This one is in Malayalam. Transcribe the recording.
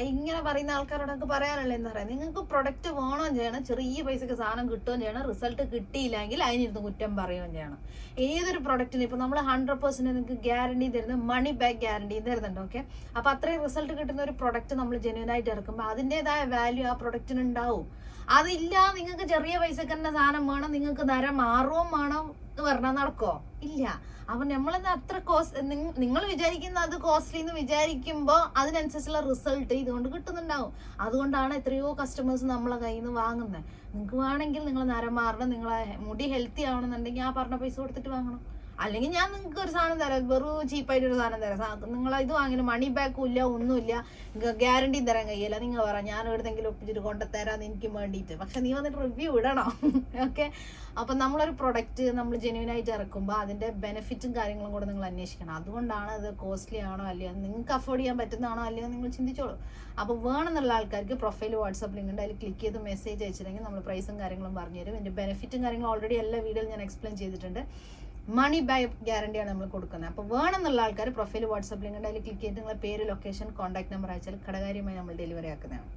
ഇങ്ങനെ പറയുന്ന ആൾക്കാരോടൊക്കെ പറയാനുള്ള എന്താ പറയുക, നിങ്ങൾക്ക് പ്രൊഡക്റ്റ് വേണമെന്ന് ചെയ്യണം, ചെറിയ പൈസക്ക് സാധനം കിട്ടുകയും ചെയ്യണം, റിസൾട്ട് കിട്ടിയില്ലെങ്കിൽ അതിനിരുന്ന് കുറ്റം പറയുകയും ചെയ്യണം. ഏതൊരു പ്രൊഡക്റ്റിന് ഇപ്പൊ നമ്മൾ 100% നിങ്ങൾക്ക് ഗ്യാരണ്ടി തരുന്നത്, മണി ബാക്ക് ഗ്യാരണ്ടി തരുന്നുണ്ട്. ഓക്കെ, അപ്പൊ അത്രയും റിസൾട്ട് കിട്ടുന്ന ഒരു പ്രൊഡക്റ്റ് നമ്മൾ ജെന്യൂൻ ആയിട്ട് ഇറക്കുമ്പോൾ അതിൻ്റെതായ വാല്യൂ ആ പ്രൊഡക്റ്റിന് ഉണ്ടാവും. അതില്ല നിങ്ങൾക്ക് ചെറിയ പൈസക്ക് തന്നെ സാധനം വേണം, നിങ്ങൾക്ക് നരം മാറുകയും വേണം എന്ന് പറഞ്ഞാൽ നടക്കോ? ഇല്ല. അപ്പൊ നമ്മളെന്താ അത്ര നിങ്ങൾ വിചാരിക്കുന്ന അത് കോസ്റ്റ്ലി എന്ന് വിചാരിക്കുമ്പോൾ അതിനനുസരിച്ചുള്ള റിസൾട്ട് ഇതുകൊണ്ട് കിട്ടുന്നുണ്ടാവും. അതുകൊണ്ടാണ് എത്രയോ കസ്റ്റമേഴ്സ് നമ്മളെ കയ്യിൽ നിന്ന് വാങ്ങുന്നത്. നിങ്ങൾക്ക് വേണമെങ്കിൽ നിങ്ങൾ നരം മാറണം, നിങ്ങളെ മുടി ഹെൽത്തി ആവണമെന്നുണ്ടെങ്കിൽ ആ പറഞ്ഞ പൈസ കൊടുത്തിട്ട് വാങ്ങണം. അല്ലെങ്കിൽ ഞാൻ നിങ്ങൾക്ക് ഒരു സാധനം തരാം, വെറും ചീപ്പായിട്ടൊരു സാധനം തരാം, നിങ്ങൾ ഇത് വാങ്ങില്ല, മണി ബാക്കും ഇല്ല, ഒന്നുമില്ല, ഗ്യാരണ്ടിയും തരാൻ കഴിയില്ല. നിങ്ങൾ പറ ഞാൻ എവിടെന്നെങ്കിലും ഒപ്പിച്ചിട്ട് കൊണ്ടുതരാന്ന് എനിക്ക് വേണ്ടിയിട്ട്. പക്ഷെ നീ വന്നിട്ട് റിവ്യൂ ഇടണം. ഓക്കെ, അപ്പം നമ്മളൊരു പ്രൊഡക്റ്റ് നമ്മൾ ജെന്യൂൻ ആയിട്ട് ഇറക്കുമ്പോൾ അതിന്റെ ബെനിഫിറ്റും കാര്യങ്ങളും കൂടെ നിങ്ങൾ അന്വേഷിക്കണം. അതുകൊണ്ടാണ് അത് കോസ്റ്റ്ലി ആണോ അല്ലയോ, നിങ്ങൾക്ക് അഫോർഡ് ചെയ്യാൻ പറ്റുന്നതാണോ അല്ലയോ നിങ്ങൾ ചിന്തിച്ചോളൂ. അപ്പോൾ വേണമെന്നുള്ള ആൾക്കാർക്ക് പ്രൊഫൈൽ വാട്സാപ്പ് ലിങ്ക് ഉണ്ട്, അതിൽ ക്ലിക്ക് ചെയ്ത് മെസ്സേജ് അയച്ചിട്ടുണ്ടെങ്കിൽ നമ്മൾ പ്രൈസും കാര്യങ്ങളും പറഞ്ഞുതരും. ഇതിന്റെ ബെനിഫിറ്റും കാര്യങ്ങളും ഓൾറെഡി എല്ലാ വീഡിയോയിൽ ഞാൻ എക്സ്പ്ലെയിൻ ചെയ്തിട്ടുണ്ട്. മണി ബാക്ക് ഗ്യാരണ്ടിയാണ് നമ്മൾ കൊടുക്കുന്നത്. അപ്പോൾ വേണമെന്നുള്ള ആൾക്കാർ പ്രൊഫൈൽ വാട്സാപ്പ് ലിങ്ക് ഉണ്ട്, അതിൽ ക്ലിക്ക് ചെയ്ത് നിങ്ങളുടെ പേര്, ലൊക്കേഷൻ, കോൺടാക്ട് നമ്പർ അയച്ചാൽ കടകാര്യമായി നമ്മൾ ഡെലിവറി ആക്കുന്നതാണ്.